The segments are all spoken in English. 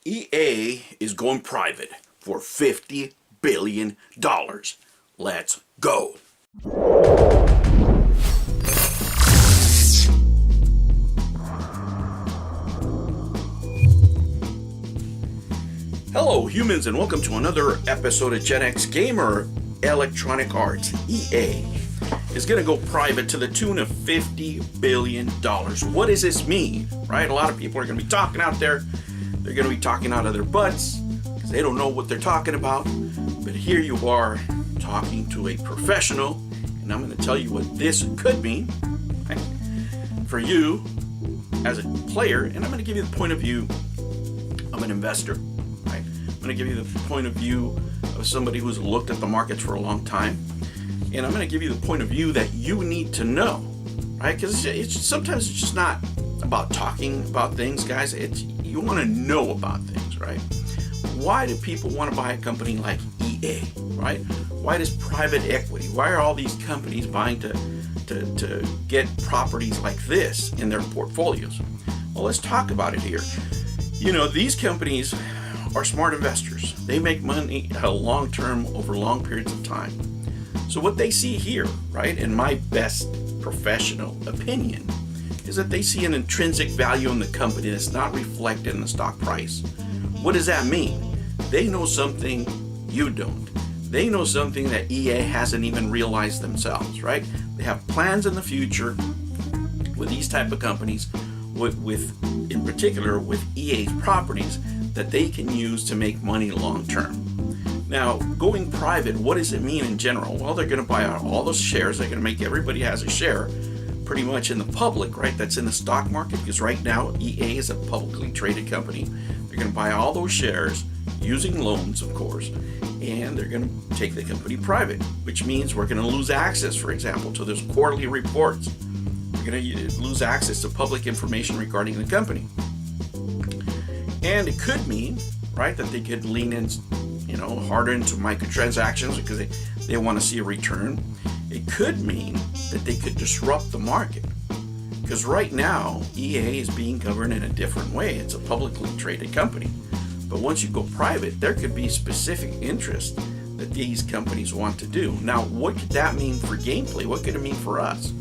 EA is going private for $50 billion. Let's go. Hello humans, and welcome to another episode of Gen X Gamer. Electronic Arts, EA, is going to go private to the tune of $50 billion. What does this mean, right? A lot of people are going to be talking out there. They're going to be talking out of their butts because they don't know what they're talking about. But here you are talking to a professional, and I'm going to tell you what this could mean, right, for you as a player. And I'm going to give you the point of view of an investor, right? I'm going to give you the point of view of somebody who's looked at the markets for a long time, and I'm going to give you the point of view that you need to know, right? Because sometimes it's just not about talking about things, guys. You want to know about things, right? Why do people want to buy a company like EA, right? Why does private equity? Why are all these companies buying to get properties like this in their portfolios? Well, let's talk about it here. You know, these companies are smart investors. They make money long term over long periods of time. So what they see here, right, in my best professional opinion, is that they see an intrinsic value in the company that's not reflected in the stock price. What does that mean? They know something you don't. They know something that EA hasn't even realized themselves, right? They have plans in the future with these type of companies, with in particular with EA's properties, that they can use to make money long term. Now, going private, what does it mean in general? Well, they're going to buy out all those shares. They're going to make everybody has a share pretty much in the public, right? That's in the stock market, because right now EA is a publicly traded company. They're going to buy all those shares using loans, of course, and they're going to take the company private, which means we're going to lose access, for example, to those quarterly reports. We're going to lose access to public information regarding the company. And it could mean, right, that they could lean in, harder into microtransactions because they want to see a return. It could mean that they could disrupt the market, because right now EA is being governed in a different way. It's a publicly traded company. But once you go private, there could be specific interest that these companies want to do. Now, what could that mean for gameplay? What could it mean for us?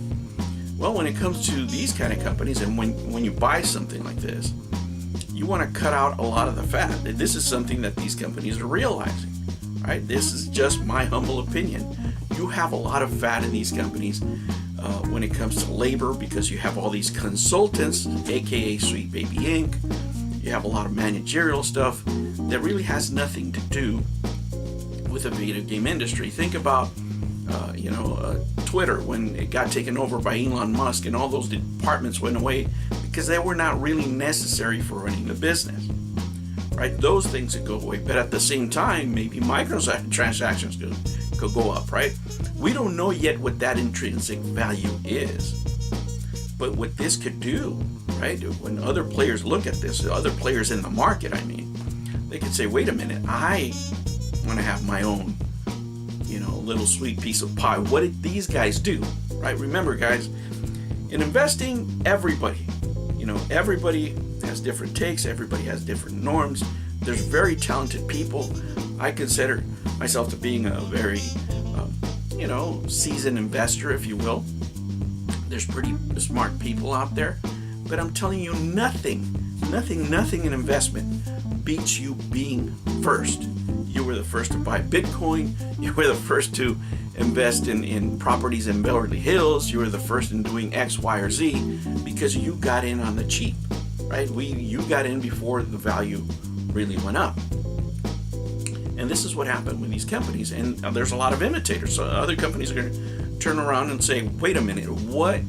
Well, when it comes to these kind of companies, and when you buy something like this, you want to cut out a lot of the fat. This is something that these companies are realizing, right? This is just my humble opinion. You have a lot of fat in these companies when it comes to labor, because you have all these consultants, aka Sweet Baby Inc. You have a lot of managerial stuff that really has nothing to do with the video game industry. Think about Twitter, when it got taken over by Elon Musk, and all those departments went away because they were not really necessary for running the business, right? Those things could go away, but at the same time, maybe microtransactions could go up, right? We don't know yet what that intrinsic value is, but what this could do, right? When other players look at this, other players in the market, they could say, wait a minute, I want to have my own little sweet piece of pie. What did these guys do, right? Remember, guys, in investing, everybody has different takes. Everybody has different norms. There's very talented people. I consider myself to being a very, seasoned investor, if you will. There's pretty smart people out there, but I'm telling you, nothing in investment beats you being first. You were the first to buy Bitcoin. You were the first to invest in properties in Beverly Hills. You were the first in doing X, Y, or Z, because you got in on the cheap, right? You got in before the value really went up. And this is what happened with these companies. And there's a lot of imitators. So other companies are going to turn around and say, wait a minute, what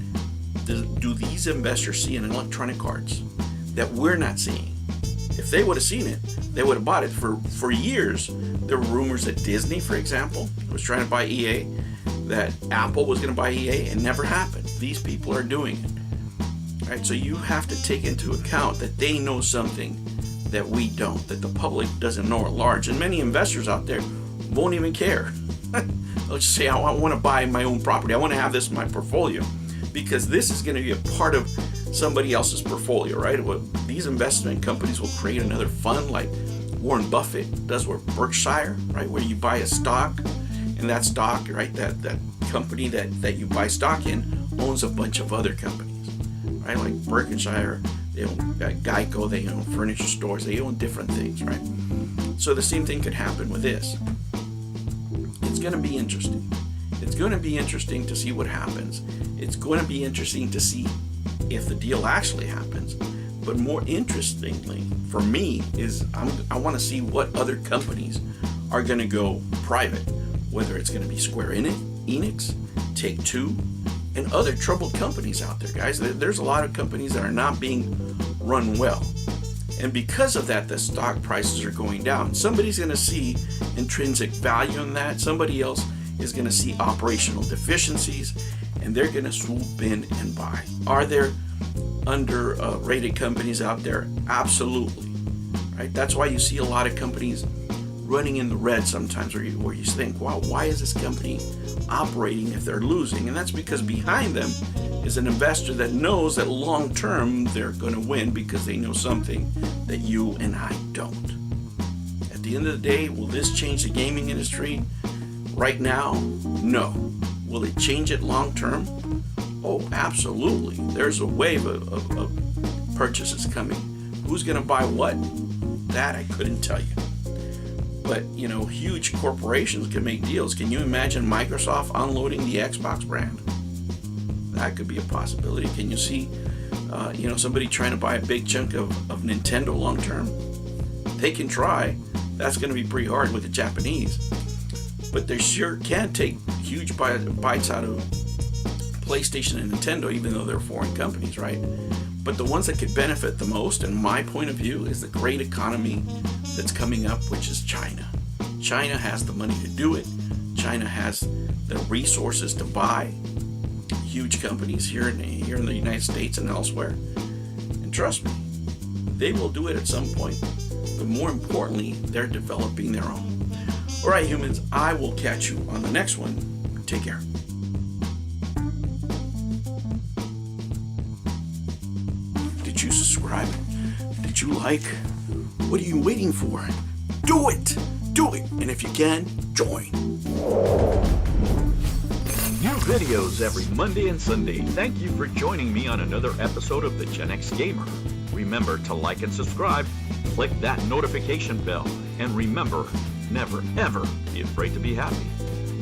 do these investors see in Electronic Arts that we're not seeing? If they would have seen it, they would have bought it. For years, there were rumors that Disney, for example, was trying to buy EA, that Apple was going to buy EA. It never happened. These people are doing it, right? So you have to take into account that they know something that we don't, that the public doesn't know at large. And many investors out there won't even care. They'll just say, I want to buy my own property. I want to have this in my portfolio, because this is going to be a part of somebody else's portfolio, right? What these investment companies will create another fund like Warren Buffett does with Berkshire, right? Where you buy a stock, and that stock, right, that company that you buy stock in owns a bunch of other companies, right? Like Berkshire, they own Geico, they own furniture stores, they own different things, right? So the same thing could happen with this. It's going to be interesting. It's going to be interesting to see what happens. It's going to be interesting to see if the deal actually happens. But more interestingly for me is I want to see what other companies are going to go private, whether it's going to be Square Enix, Take-Two, and other troubled companies out there, guys. There's a lot of companies that are not being run well. And because of that, the stock prices are going down. Somebody's going to see intrinsic value in that. Somebody else is going to see operational deficiencies, and they're going to swoop in and buy. Are there underrated companies out there? Absolutely. Right? That's why you see a lot of companies running in the red sometimes, where you think, wow, why is this company operating if they're losing? And that's because behind them is an investor that knows that long term they're going to win, because they know something that you and I don't. At the end of the day, will this change the gaming industry? Right now, no. Will it change it long term? Oh, absolutely. There's a wave of purchases coming. Who's going to buy what? That I couldn't tell you. But, huge corporations can make deals. Can you imagine Microsoft unloading the Xbox brand? That could be a possibility. Can you see, somebody trying to buy a big chunk of Nintendo long term? They can try. That's going to be pretty hard with the Japanese. But they sure can take huge bites out of PlayStation and Nintendo, even though they're foreign companies, right? But the ones that could benefit the most, in my point of view, is the great economy that's coming up, which is China. China has the money to do it. China has the resources to buy huge companies here in the United States and elsewhere. And trust me, they will do it at some point. But more importantly, they're developing their own. All right, humans, I will catch you on the next one. Take care. Did you subscribe? Did you like? What are you waiting for? Do it! Do it! And if you can, join. New videos every Monday and Sunday. Thank you for joining me on another episode of the Gen X Gamer. Remember to like and subscribe, click that notification bell, and remember, never, ever be afraid to be happy.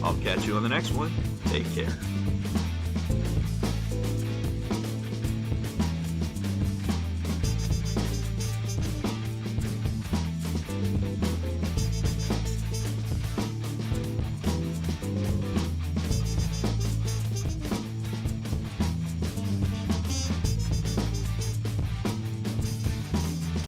I'll catch you on the next one. Take care.